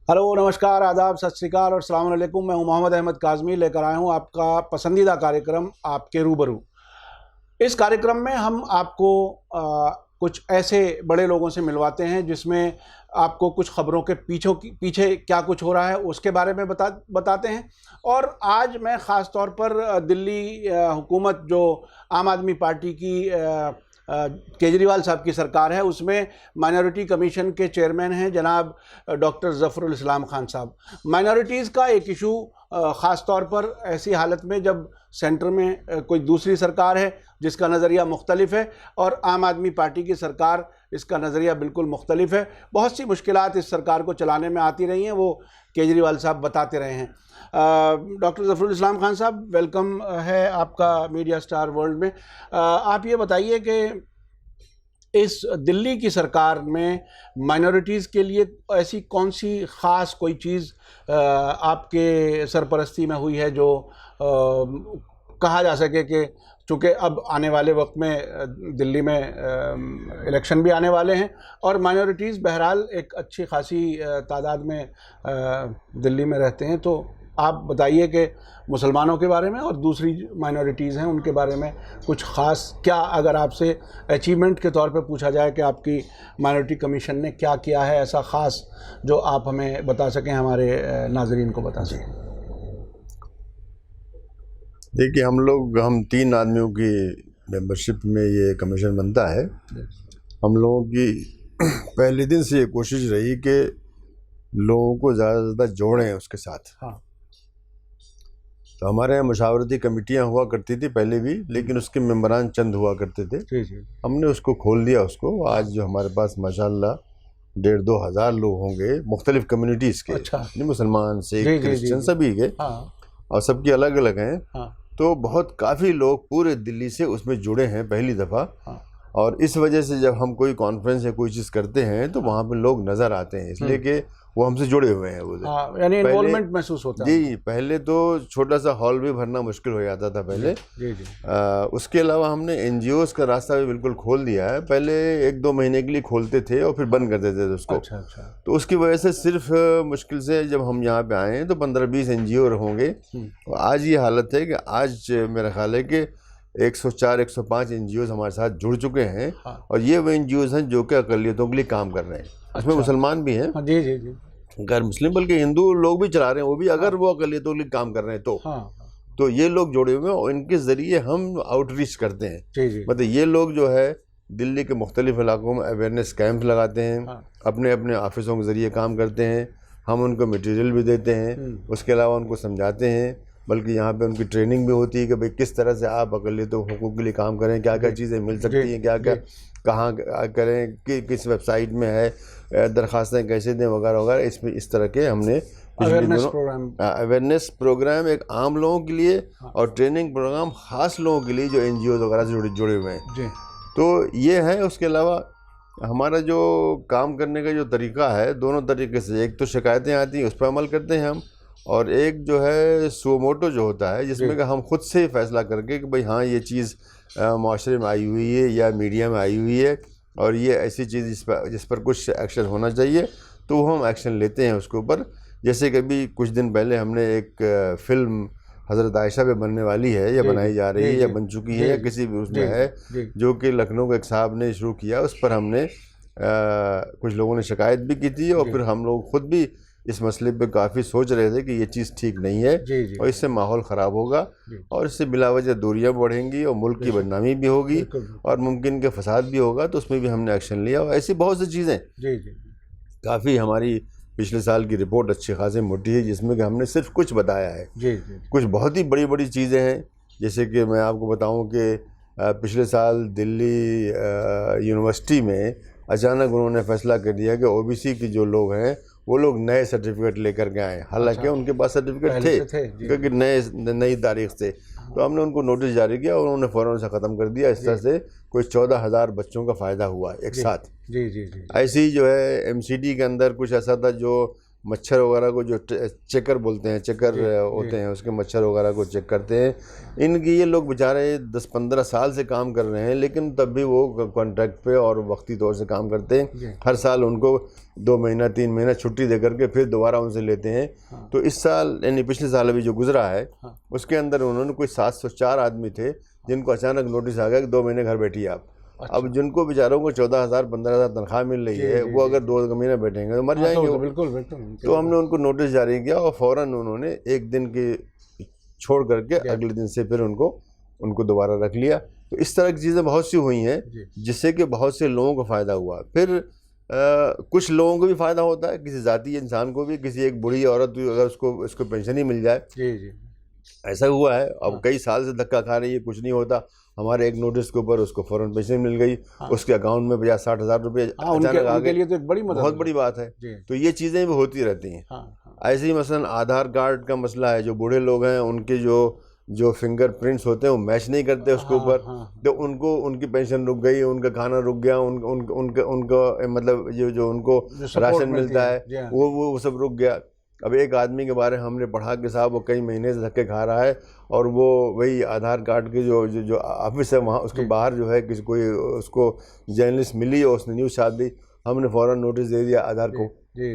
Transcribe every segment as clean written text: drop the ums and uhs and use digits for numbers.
Hello, नमस्कार, आदाब, सत श्री अकाल और अस्सलाम वालेकुम। मैं हूं मोहम्मद अहमद काज़मी, लेकर आया हूं आपका पसंदीदा कार्यक्रम आपके रूबरू। इस कार्यक्रम में हम आपको कुछ ऐसे बड़े लोगों से मिलवाते हैं जिसमें आपको कुछ खबरों के पीछे क्या कुछ हो रहा है उसके बारे में बताते हैं। और आज मैं ख़ास तौर पर दिल्ली हुकूमत जो आम आदमी पार्टी की केजरीवाल साहब की सरकार है उसमें माइनॉरिटी कमीशन के चेयरमैन हैं जनाब डॉक्टर ज़फ़रुल इस्लाम खान साहब। माइनॉरिटीज़ का एक इशू ख़ास तौर पर ऐसी हालत में जब सेंटर में कोई दूसरी सरकार है जिसका नज़रिया मुख्तलिफ है और आम आदमी पार्टी की सरकार इसका नज़रिया बिल्कुल मुख्तलिफ है। बहुत सी मुश्किलात इस सरकार को चलाने में आती रही हैं, वो केजरीवाल साहब बताते रहे हैं। डॉक्टर ज़फ़रुल इस्लाम खान साहब, वेलकम है आपका मीडिया स्टार वर्ल्ड में। आप ये बताइए कि इस दिल्ली की सरकार में माइनॉरिटीज़ के लिए ऐसी कौन सी ख़ास कोई चीज़ आपके सरपरस्ती में हुई है जो कहा जा सके कि चूँकि अब आने वाले वक्त में दिल्ली में इलेक्शन भी आने वाले हैं और माइनॉरिटीज़ बहरहाल एक अच्छी खासी तादाद में दिल्ली में रहते हैं, तो आप बताइए कि मुसलमानों के बारे में और दूसरी माइनॉरिटीज़ हैं उनके बारे में कुछ ख़ास क्या, अगर आपसे अचीवमेंट के तौर पे पूछा जाए कि आपकी माइनॉरिटी कमीशन ने क्या किया है ऐसा ख़ास जो आप हमें बता सकें, हमारे नाज़रीन को बता सकें। देखिए, हम 3 आदमियों की मेंबरशिप में ये कमीशन बनता है। हम लोगों की पहले दिन से ये कोशिश रही कि लोगों को ज़्यादा से ज़्यादा जोड़ें उसके साथ। हाँ। तो हमारे यहाँ मशावरती कमेटियाँ हुआ करती थी पहले भी, लेकिन उसके मेंबरान चंद हुआ करते थे। जी। हमने उसको खोल दिया उसको। आज जो हमारे पास माशाल्लाह 1,500-2 हज़ार लोग होंगे मुख्तलिफ़ कम्युनिटीज़ के। अच्छा। मुसलमान, सिख, क्रिश्चियन सभी के। हाँ। और सबकी अलग अलग हैं। हाँ। तो बहुत काफ़ी लोग पूरे दिल्ली से उसमें जुड़े हैं पहली दफ़ा। हाँ। और इस वजह से जब हम कोई कॉन्फ्रेंस या कोई चीज़ करते हैं तो वहाँ पे लोग नज़र आते हैं, इसलिए कि वो हमसे जुड़े हुए हैं। वो यानी इन्वॉल्वमेंट महसूस होता है। जी, पहले तो छोटा सा हॉल भी भरना मुश्किल हो जाता था पहले। जी। उसके अलावा हमने NGOs का रास्ता भी बिल्कुल खोल दिया है। पहले 1-2 महीने के लिए खोलते थे और फिर बंद कर देते थे उसको। अच्छा। तो उसकी वजह से सिर्फ मुश्किल से जब हम यहाँ पे आए तो 15-20 NGO होंगे। और आज ये हालत है कि आज मेरा ख्याल है कि 104-105 NGOs हमारे साथ जुड़ चुके हैं। हाँ। और ये वो NGOs हैं जो कि अक़लियतों के लिए काम कर रहे हैं। उसमें मुसलमान भी हैं। हाँ, जी। गैर मुस्लिम बल्कि हिंदू लोग भी चला रहे हैं वो भी, अगर वो अक़लियतों के लिए काम कर रहे हैं तो। हाँ। तो ये लोग जुड़े हुए हैं और इनके ज़रिए हम आउटरीच करते हैं। जी। मतलब ये लोग जो है दिल्ली के मुख्तलिफ़ इलाकों में अवेयरनेस कैंप लगाते हैं। हाँ। अपने अपने ऑफिसों के ज़रिए काम करते हैं। हम उनको मटेरियल भी देते हैं। उसके अलावा उनको समझाते हैं, बल्कि यहाँ पे उनकी ट्रेनिंग भी होती है कि भाई किस तरह से आप अक़लियतों के हुकूक़ के लिए काम करें, क्या क्या चीज़ें मिल सकती हैं, क्या क्या कहाँ करें, किस वेबसाइट में है, दरख्वास्तें कैसे दें, वगैरह वगैरह। इसमें इस तरह के हमने अवेयरनेस प्रोग्राम एक आम लोगों के लिए और ट्रेनिंग प्रोग्राम ख़ास लोगों के लिए जो NGOs वगैरह से जुड़े हुए हैं। तो ये है। उसके अलावा हमारा जो काम करने का जो तरीका है, दोनों तरीके से, एक तो शिकायतें आती हैं उस पर अमल करते हैं हम, और एक जो है सुओ मोटो जो होता है जिसमें कि हम खुद से ही फैसला करके कि भाई हाँ ये चीज़ माशरे में आई हुई है या मीडिया में आई हुई है और ये ऐसी चीज़ जिस पर कुछ एक्शन होना चाहिए, तो हम एक्शन लेते हैं उसके ऊपर। जैसे कि अभी कुछ दिन पहले हमने एक फ़िल्म हज़रत आयशा पे बनने वाली है या बनाई जा रही है या बन चुकी है या किसी भी उसमें है, जो कि लखनऊ के एक साहब ने शुरू किया। उस पर हमने कुछ लोगों ने शिकायत भी की थी और फिर हम लोग ख़ुद भी इस मसले पे काफ़ी सोच रहे थे कि ये चीज़ ठीक नहीं है और इससे माहौल ख़राब होगा और इससे बिलावजह दूरियां बढ़ेंगी और मुल्क की बदनामी भी होगी और मुमकिन के फसाद भी होगा। तो उसमें भी हमने एक्शन लिया और ऐसी बहुत सी चीज़ें। काफ़ी हमारी पिछले साल की रिपोर्ट अच्छी खासी मोटी है जिसमें कि हमने सिर्फ कुछ बताया है। कुछ बहुत ही बड़ी बड़ी चीज़ें हैं। जैसे कि मैं आपको बताऊं कि पिछले साल दिल्ली यूनिवर्सिटी में अचानक उन्होंने फैसला कर दिया कि OBC के जो लोग हैं वो लोग नए सर्टिफिकेट लेकर के आए। हालांकि उनके पास सर्टिफिकेट थे क्योंकि नई तारीख से। तो हमने उनको नोटिस जारी किया और उन्होंने फ़ौरन से ख़त्म कर दिया। इस तरह से कोई 14,000 बच्चों का फ़ायदा हुआ एक साथ। जी। ऐसी जो है MCD के अंदर कुछ ऐसा था जो मच्छर वगैरह को जो चेकर बोलते हैं, चेकर होते हैं, उसके मच्छर वगैरह को चेक करते हैं। इनकी ये लोग बेचारे 10-15 साल से काम कर रहे हैं, लेकिन तब भी वो कॉन्ट्रैक्ट पे और वक्ती तौर से काम करते हैं। हर साल उनको 2 महीना 3 महीना छुट्टी दे करके फिर दोबारा उनसे लेते हैं। तो इस साल यानी पिछले साल अभी जो गुजरा है उसके अंदर उन्होंने कोई 704 आदमी थे जिनको अचानक नोटिस आ गया कि 2 महीने घर बैठिए आप। अब जिनको बेचारों को 14,000-15,000 तनख्वाह मिल रही है, वो अगर 2 महीने बैठेंगे तो मर जाएंगे। तो बिल्कुल बिल्कुल। तो हमने उनको नोटिस जारी किया और फौरन उन्होंने 1 दिन की छोड़ करके अगले दिन से फिर उनको दोबारा रख लिया। तो इस तरह की चीज़ें बहुत सी हुई हैं जिससे कि बहुत से लोगों को फ़ायदा हुआ। फिर कुछ लोगों को भी फ़ायदा होता है, किसी ज़ाती इंसान को भी, किसी एक बूढ़ी औरत अगर उसको पेंशन ही मिल जाए, ऐसा हुआ है। अब कई साल से धक्का खा रही है, कुछ नहीं होता। हमारे एक नोटिस के ऊपर उसको फौरन पेंशन मिल गई, उसके अकाउंट में 50-60 हज़ार रुपये अचानक आ गए। लिए तो एक बड़ी मदद, बहुत बड़ी बात है। तो ये चीज़ें भी होती रहती हैं। ऐसे ही मसलन आधार कार्ड का मसला है, जो बूढ़े लोग हैं उनके जो फिंगरप्रिंट्स होते हैं वो मैच नहीं करते उसके ऊपर, तो उनकी पेंशन रुक गई, उनका खाना रुक गया, उनका मतलब जो उनको राशन मिलता है वो सब रुक गया। अब एक आदमी के बारे में हमने पढ़ा कि साहब वो कई महीने से धक्के खा रहा है और वो वही आधार कार्ड के जो ऑफिस है वहाँ उसके बाहर जो है किसी कोई उसको जर्नलिस्ट मिली और उसने न्यूज़ छाप दी। हमने फ़ौरन नोटिस दे दिया आधार को।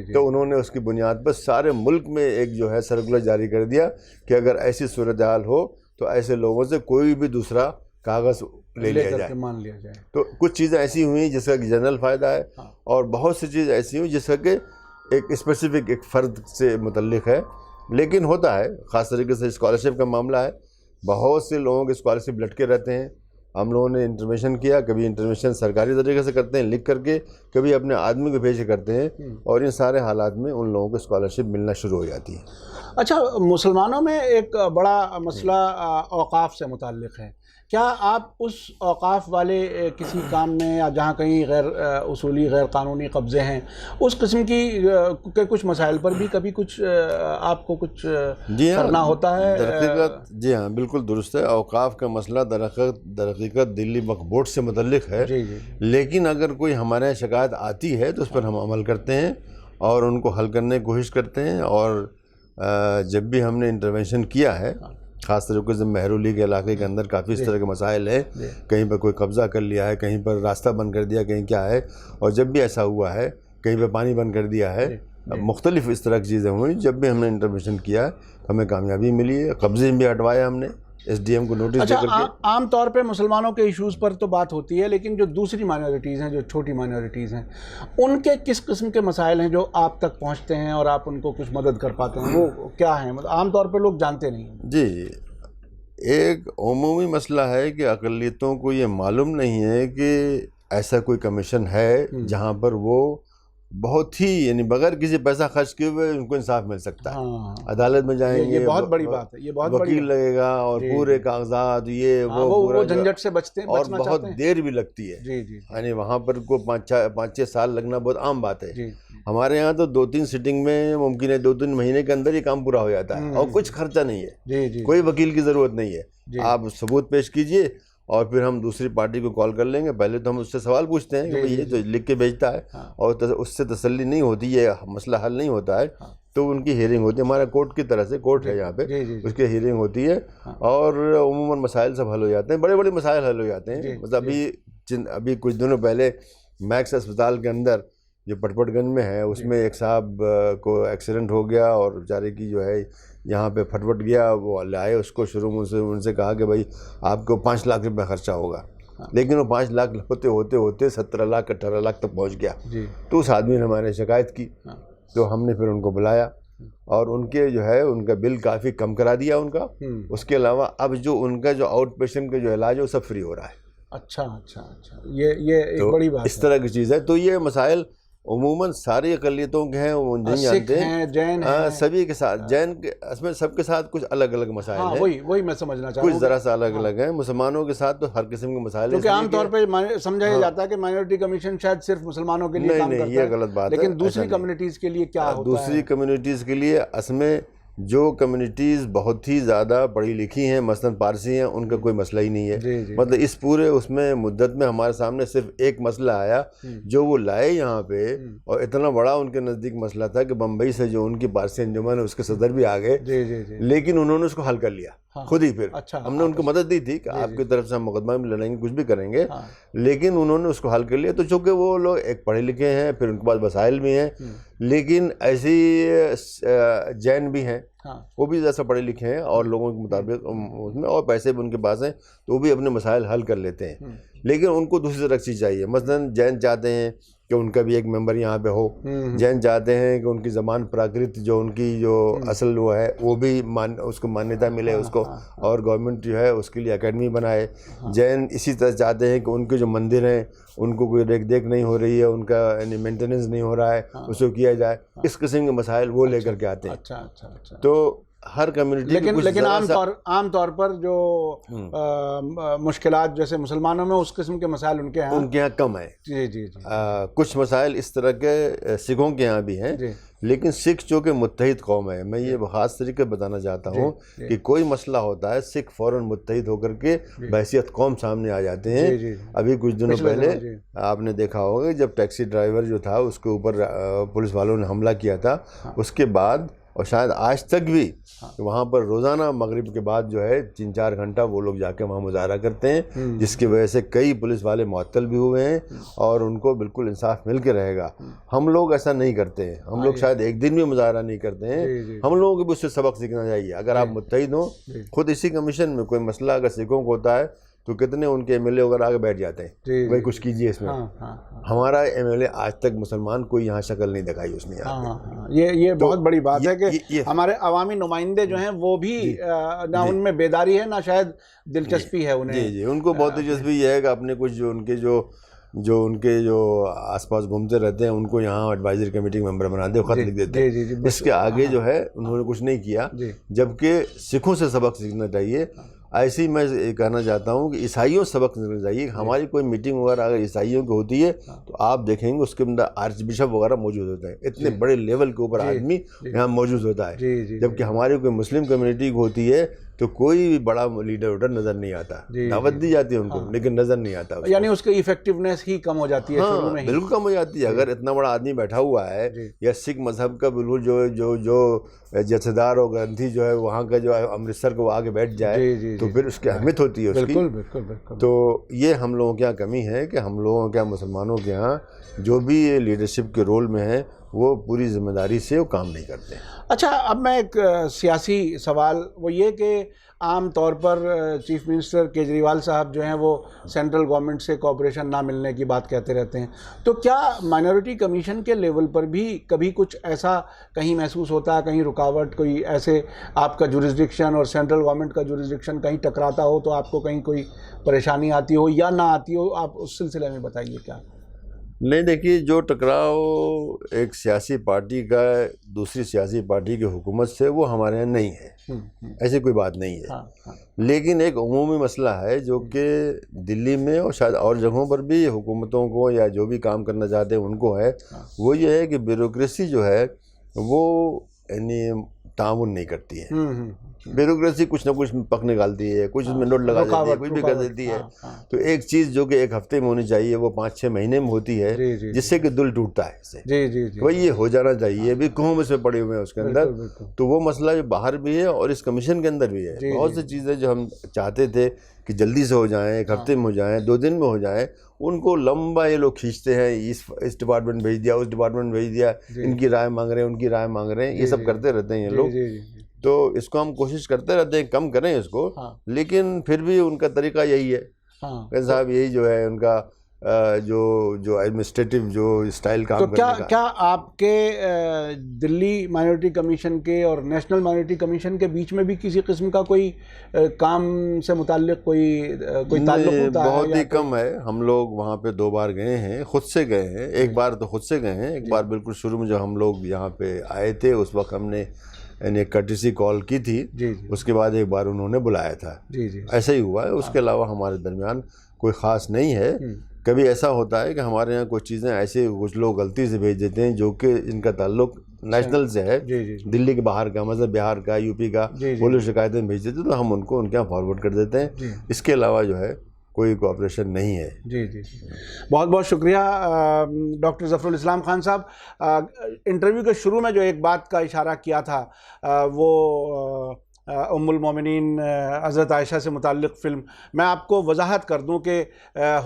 तो उन्होंने उसकी बुनियाद पर सारे मुल्क में एक जो है सर्कुलर जारी कर दिया कि अगर ऐसी सूरत हाल हो तो ऐसे लोगों से कोई भी दूसरा कागज़ ले लिया जाए, मान लिया जाए। तो कुछ चीज़ें ऐसी हुई जिसका कि जनरल फ़ायदा है और बहुत सी चीज़ ऐसी हुई जिसका कि एक स्पेसिफिक एक फ़र्द से मुतल्लिक है। लेकिन होता है ख़ास तरीके से स्कॉलरशिप का मामला है, बहुत से लोगों के स्कॉलरशिप लटके रहते हैं। हम लोगों ने इंटरवेंशन किया, कभी इंटरवेंशन सरकारी तरीके से करते हैं लिख करके, कभी अपने आदमी को भेज के करते हैं, और इन सारे हालात में उन लोगों को स्कॉलरशिप मिलना शुरू हो जाती है। अच्छा, मुसलमानों में एक बड़ा मसला औकाफ से मुताल्लिक़ है। क्या आप उस औकाफ वाले किसी काम में या जहाँ कहीं गैर उसूली गैर कानूनी कब्ज़े हैं उस किस्म के कुछ मसाइल पर भी कभी कुछ आपको कुछ करना होता है? जी हाँ, बिल्कुल दुरुस्त है। औकाफ का मसला दरहकीकत दिल्ली वक्फ बोर्ड से मुतल्लिक है। लेकिन अगर कोई हमारे यहाँ शिकायत आती है तो उस पर हम अमल करते हैं और उनको हल करने की कोशिश करते हैं। और जब भी हमने इंटरवेंशन किया है, ख़ास तरीके से महरूली के इलाके के अंदर काफ़ी इस तरह के मसाइल हैं, कहीं पर कोई कब्ज़ा कर लिया है, कहीं पर रास्ता बंद कर दिया, कहीं क्या है, और जब भी ऐसा हुआ है कहीं पर पानी बंद कर दिया है, मुख्तलिफ इस तरह की चीज़ें हुई, जब भी हमने इंटरवेंशन किया है तो हमें कामयाबी मिली है। कब्ज़े भी हटवाए हमने, SDM को नोटिस देकर के। आम तौर पे मुसलमानों के इश्यूज़ पर तो बात होती है, लेकिन जो दूसरी माइनॉरिटीज़ हैं, जो छोटी माइनॉरिटीज़ हैं, उनके किस किस्म के मसाइल हैं जो आप तक पहुंचते हैं और आप उनको कुछ मदद कर पाते हैं, वो क्या है? मतलब आम तौर पे लोग जानते नहीं हैं। जी, एक उमूमी मसला है कि अक़लियतों को ये मालूम नहीं है कि ऐसा कोई कमीशन है जहाँ पर वो बहुत ही यानी बगैर किसी पैसा खर्च किए हुए उनको इंसाफ मिल सकता है। अदालत में जाएंगे, ये बहुत बड़ी बात है, ये बहुत वकील लगेगा और पूरे कागजात ये वो झंझट से बचते हैं, और बहुत देर भी लगती है। यानी वहाँ पर को 5-6 साल लगना बहुत आम बात है। हमारे यहाँ तो 2-3 सिटिंग में मुमकिन है 2-3 महीने के अंदर ये काम पूरा हो जाता है और कुछ खर्चा नहीं है, कोई वकील की ज़रूरत नहीं है। आप सबूत पेश कीजिए और फिर हम दूसरी पार्टी को कॉल कर लेंगे। पहले तो हम उससे सवाल पूछते हैं कि भाई ये जो लिख के भेजता है और उससे तसल्ली नहीं होती, ये मसला हल नहीं होता है, तो उनकी हियरिंग होती है। हमारा कोर्ट की तरह से कोर्ट है यहाँ पे, उसकी हियरिंग होती है और उमूमन मसाइल सब हल हो जाते हैं, बड़े बड़े मसाइल हल हो जाते हैं। मतलब अभी कुछ दिनों पहले मैक्स अस्पताल के अंदर जो पटपटगंज में है उसमें एक साहब को एक्सीडेंट हो गया और बेचारे की जो है यहाँ पे फटफट गया, वो लाए उसको, शुरू में उनसे कहा कि भाई आपको 5 लाख रुपये खर्चा होगा, लेकिन वो 5 लाख होते होते होते 17 लाख 18 लाख तक पहुँच गया। तो उस आदमी ने हमारे शिकायत की, तो हमने फिर उनको बुलाया और उनके जो है उनका बिल काफ़ी कम करा दिया उनका। उसके अलावा अब जो उनका जो आउट पेशेंट का जो इलाज है वो सब फ्री हो रहा है। अच्छा, ये एक बड़ी बात इस तरह की चीज़ है। तो ये मसाइल उमूमन सारी अक़लियतों के हैं, वो नहीं जानते हैं, जैन हैं, सभी के साथ, जैन के इसमें सबके साथ कुछ अलग अलग मसाइल हैं। वही मैं समझना चाहता हूँ, कुछ ज़रा सा अलग अलग हैं। मुसलमानों के साथ तो हर किस्म के मसाइल हैं, क्योंकि आमतौर पे समझा जाता है कि माइनॉरिटी कमीशन शायद सिर्फ मुसलमानों के लिए काम करता है। ये गलत बात है। लेकिन दूसरी कम्युनिटीज़ के लिए क्या होता है? दूसरी कम्युनिटीज़ के लिए असमें जो कम्युनिटीज़ बहुत ही ज़्यादा पढ़ी लिखी हैं, मसलन पारसी हैं, उनका कोई मसला ही नहीं है। जी। मतलब इस पूरे उसमें मुद्दत में हमारे सामने सिर्फ एक मसला आया जो वो लाए यहाँ पे, और इतना बड़ा उनके नज़दीक मसला था कि बम्बई से जो उनकी पारसी अंजुमन है उसके सदर भी आ गए, लेकिन उन्होंने उसको हल कर लिया खुद ही। फिर हमने उनको मदद दी थी कि आपकी तरफ से हम मुकदमा भी लड़ेंगे, कुछ भी करेंगे, लेकिन उन्होंने उसको हल कर लिया। तो चूँकि वो लोग एक पढ़े लिखे हैं, फिर उनके पास वसाइल भी हैं, लेकिन ऐसी जैन भी हैं, वो भी जैसा पढ़े लिखे हैं और लोगों के मुताबिक उसमें, और पैसे भी उनके पास हैं, तो वो भी अपने मसाइल हल कर लेते हैं। लेकिन उनको दूसरी तरह चीज़ चाहिए। मसलन जैन चाहते हैं कि उनका भी एक मेंबर यहाँ पे हो, जैन चाहते हैं कि उनकी ज़बान प्राकृत जो उनकी जो असल वो है वो भी उसको मान्यता मिले उसको, और गवर्नमेंट जो है उसके लिए एकेडमी बनाए। जैन इसी तरह चाहते हैं कि उनके जो मंदिर हैं उनको कोई देख नहीं हो रही है, उनका यानी मेंटेनेंस नहीं हो रहा है, उसको किया जाए। इस किस्म के मसाइल वो लेकर के आते हैं। तो हर कम्युनिटी लेकिन आम तौर पर जो मुश्किलात जैसे मुसलमानों में उस किस्म के मसाइल उनके यहाँ कम है। जी। कुछ मसाइल इस तरह के सिखों के यहाँ भी हैं, लेकिन सिख जो कि मुत्तहिद कौम है, मैं ये ख़ास तरीके बताना चाहता हूँ कि कोई मसला होता है सिख फ़ौरन मुत्तहिद होकर के बहैसियत कौम सामने आ जाते हैं। अभी कुछ दिनों पहले आपने देखा होगा जब टैक्सी ड्राइवर जो था उसके ऊपर पुलिस वालों ने हमला किया था, उसके बाद और शायद आज तक भी वहाँ पर रोज़ाना मगरिब के बाद जो है 3-4 घंटा वो लोग जाके वहाँ मुजाहरा करते हैं, जिसकी वजह से कई पुलिस वाले मुअत्तल भी हुए हैं और उनको बिल्कुल इंसाफ मिल के रहेगा। हम लोग ऐसा नहीं करते हैं, हम लोग शायद एक दिन भी मुजाहरा नहीं करते हैं। हम लोगों को भी उससे सबक सीखना चाहिए। अगर आप मुत्तहिद हो, खुद इसी कमीशन में कोई मसला अगर सिखों को होता है तो कितने उनके एमएलए वगैरह आगे बैठ जाते हैं, भाई कुछ कीजिए इसमें। हमारा एमएलए आज तक मुसलमान कोई यहाँ शक्ल नहीं दिखाई उसने। ये तो बहुत बड़ी बात है कि हमारे अवामी नुमाइंदे जो हैं वो भी ना उनमें बेदारी है ना शायद दिलचस्पी है उन्हें। जी उनको बहुत दिलचस्पी ये है कि अपने कुछ जो उनके जो आसपास घूमते रहते हैं उनको यहाँ एडवाइजरी कमेटी मेंबर बना दे, खत लिख देते हैं। इसके आगे जो है उन्होंने कुछ नहीं किया, जबकि सिखों से सबक सीखना चाहिए। ऐसे ही मैं कहना चाहता हूँ कि ईसाइयों से सबक सीखना चाहिए। हमारी कोई मीटिंग वगैरह अगर ईसाइयों की होती है तो आप देखेंगे उसके अंदर आर्च बिशप वगैरह मौजूद होते हैं, इतने बड़े लेवल के ऊपर आदमी यहाँ मौजूद होता है। जबकि हमारी कोई मुस्लिम कम्युनिटी की होती है तो कोई भी बड़ा लीडर उधर नजर नहीं आता, दावत दी जाती है उनको, लेकिन नजर नहीं आता उसको। यानी उसकी इफेक्टिवनेस ही कम हो जाती है शुरू में ही। बिल्कुल कम हो जाती है। अगर इतना बड़ा आदमी बैठा हुआ है या सिख मजहब का बिल्कुल जो जथेदार और ग्रंथी जो है वहाँ का जो है अमृतसर को आगे बैठ जाए तो फिर उसकी अहमियत होती है उसकी। बिल्कुल। तो ये हम लोगों के यहाँ कमी है कि हम लोगों के यहाँ मुसलमानों के यहाँ जो भी लीडरशिप के रोल में है वो पूरी जिम्मेदारी से वो काम नहीं करते। अच्छा, अब मैं एक सियासी सवाल वो ये कि आम तौर पर चीफ मिनिस्टर केजरीवाल साहब जो हैं वो सेंट्रल गवर्नमेंट से कोऑपरेशन ना मिलने की बात कहते रहते हैं, तो क्या माइनॉरिटी कमीशन के लेवल पर भी कभी कुछ ऐसा कहीं महसूस होता है, कहीं रुकावट, कोई ऐसे आपका जुरिस्डिक्शन और सेंट्रल गवर्नमेंट का जुरिस्डिक्शन कहीं टकराता हो तो आपको कहीं कोई परेशानी आती हो या ना आती हो, आप उस सिलसिले में बताइए। क्या नहीं, देखिए जो टकराव एक सियासी पार्टी का दूसरी सियासी पार्टी की हुकूमत से वो हमारे यहाँ नहीं है, ऐसी कोई बात नहीं है। लेकिन एक उमूमी मसला है जो कि दिल्ली में और शायद और जगहों पर भी हुकूमतों को या जो भी काम करना चाहते हैं उनको है, वो ये है कि ब्यूरोक्रेसी जो है वो यानी ताउन नहीं करती है। ब्यूरोक्रेसी कुछ ना कुछ पक निकालती है, कुछ उसमें नोट लगा देती है, कुछ भी कर देती है। तो एक चीज़ जो कि एक हफ्ते में होनी चाहिए वो 5-6 महीने में होती है, जिससे कि दिल टूटता है इससे। वही ये हो जाना चाहिए। अभी कुओं से पड़े हुए हैं उसके अंदर, तो वो मसला जो बाहर भी है और इस कमीशन के अंदर भी है। बहुत सी चीज़ें जो हम चाहते थे कि जल्दी से हो जाएं, एक हफ्ते में हो जाएं, 2 दिन में हो जाएं, उनको लंबा ये लोग खींचते हैं। इस डिपार्टमेंट भेज दिया, उस डिपार्टमेंट भेज दिया, इनकी राय मांग रहे हैं, उनकी राय मांग रहे हैं, ये सब करते रहते हैं ये लोग। तो इसको हम कोशिश करते रहते हैं कम करें इसको, लेकिन फिर भी उनका तरीका यही है साहब, यही जो है उनका जो एडमिनिस्ट्रेटिव जो स्टाइल काम करने का। क्या आपके दिल्ली माइनॉरिटी कमीशन के और नेशनल माइनॉरिटी कमीशन के बीच में भी किसी किस्म का कोई काम से मुताल्लिक कोई ताल्लुक होता है? बहुत ही कम है। हम लोग वहाँ पे 2 बार गए हैं, खुद से गए हैं। एक बार तो खुद से गए हैं, एक बार बिल्कुल शुरू में जब हम लोग यहाँ पे आए थे उस वक्त हमने यानी कर्टिसी कॉल की थी, उसके बाद एक बार उन्होंने बुलाया था। ऐसा ही हुआ है, उसके अलावा हमारे दरमियान कोई ख़ास नहीं है। कभी ऐसा होता है कि हमारे यहाँ कुछ चीज़ें ऐसे कुछ लोग गलती से भेज देते हैं जो कि इनका ताल्लुक नेशनल से है, दिल्ली के बाहर का, मतलब बिहार का, यूपी का, वो लोग शिकायतें भेज देते हैं, तो हम उनको उनके यहाँ फॉरवर्ड कर देते हैं। इसके अलावा जो है कोई कोऑपरेशन नहीं है। जी जी, बहुत बहुत शुक्रिया डॉक्टर ज़फ़रुल इस्लाम खान साहब। इंटरव्यू के शुरू में जो एक बात का इशारा किया था वो उम्मुल मोमिनीन हज़रत आयशा से मुताल्लिक़ फ़िल्म, मैं आपको वजाहत कर दूं कि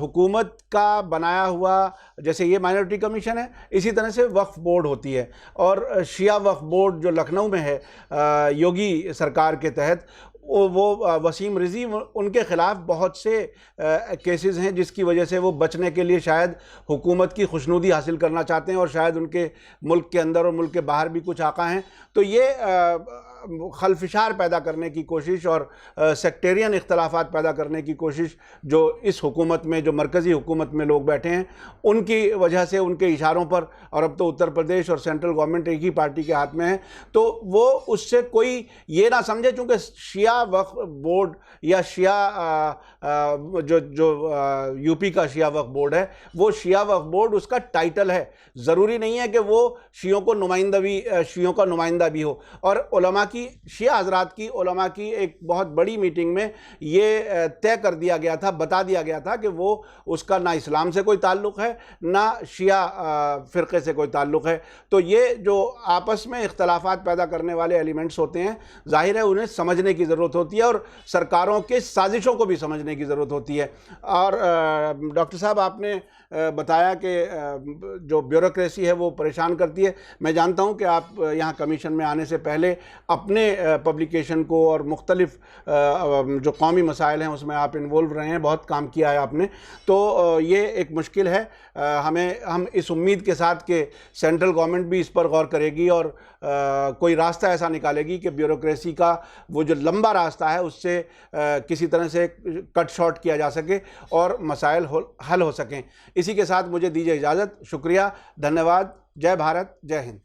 हुकूमत का बनाया हुआ, जैसे ये माइनॉरिटी कमीशन है, इसी तरह से वक्फ़ बोर्ड होती है, और शिया वक्फ़ बोर्ड जो लखनऊ में है योगी सरकार के तहत, वो वसीम रिज़वी, उनके ख़िलाफ़ बहुत से केसेस हैं जिसकी वजह से वो बचने के लिए शायद हुकूमत की खुशनुदी हासिल करना चाहते हैं, और शायद उनके मुल्क के अंदर और मुल्क के बाहर भी कुछ आका हैं। तो ये खलफिशार पैदा करने की कोशिश और सेक्टेरियन इख्तलाफात पैदा करने की कोशिश जो इस हुकूमत में, जो मरकज़ी हुकूमत में लोग बैठे हैं, उनकी वजह से, उनके इशारों पर, और अब तो उत्तर प्रदेश और सेंट्रल गवर्नमेंट एक ही पार्टी के हाथ में है, तो वो उससे कोई ये ना समझे चूँकि शिया वक्फ बोर्ड या शिया जो यूपी का शिया वक्फ बोर्ड है, वो शिया वक्फ बोर्ड उसका टाइटल है, ज़रूरी नहीं है कि वो शियों का नुमाइंदा भी हो। और उलमा की, शिया हजरात की, उलमा की एक बहुत बड़ी मीटिंग में ये तय कर दिया गया था, बता दिया गया था कि वो, उसका ना इस्लाम से कोई ताल्लुक़ है, ना शिया फ़िरक़े से कोई ताल्लुक़ है। तो ये जो आपस में इख्तलाफात पैदा करने वाले एलिमेंट्स होते हैं, ज़ाहिर है उन्हें समझने की ज़रूरत होती है, और सरकारों के साजिशों को भी समझने की ज़रूरत होती है। और डॉक्टर साहब, आपने बताया कि जो ब्यूरोक्रेसी है वो परेशान करती है। मैं जानता हूं कि आप यहाँ कमीशन में आने से पहले अपने पब्लिकेशन को और मुख्तलिफ जो कौमी मसाइल हैं उसमें आप इन्वॉल्व रहे हैं, बहुत काम किया है आपने। तो ये एक मुश्किल है, हम इस उम्मीद के साथ कि सेंट्रल गवर्नमेंट भी इस पर गौर करेगी और कोई रास्ता ऐसा निकालेगी कि ब्यूरोक्रेसी का वो जो लंबा रास्ता है उससे किसी तरह से कट शॉर्ट किया जा सके और मसाइल हल हो सकें। इसी के साथ मुझे दीजिए इजाज़त। शुक्रिया, धन्यवाद। जय भारत, जय हिंद।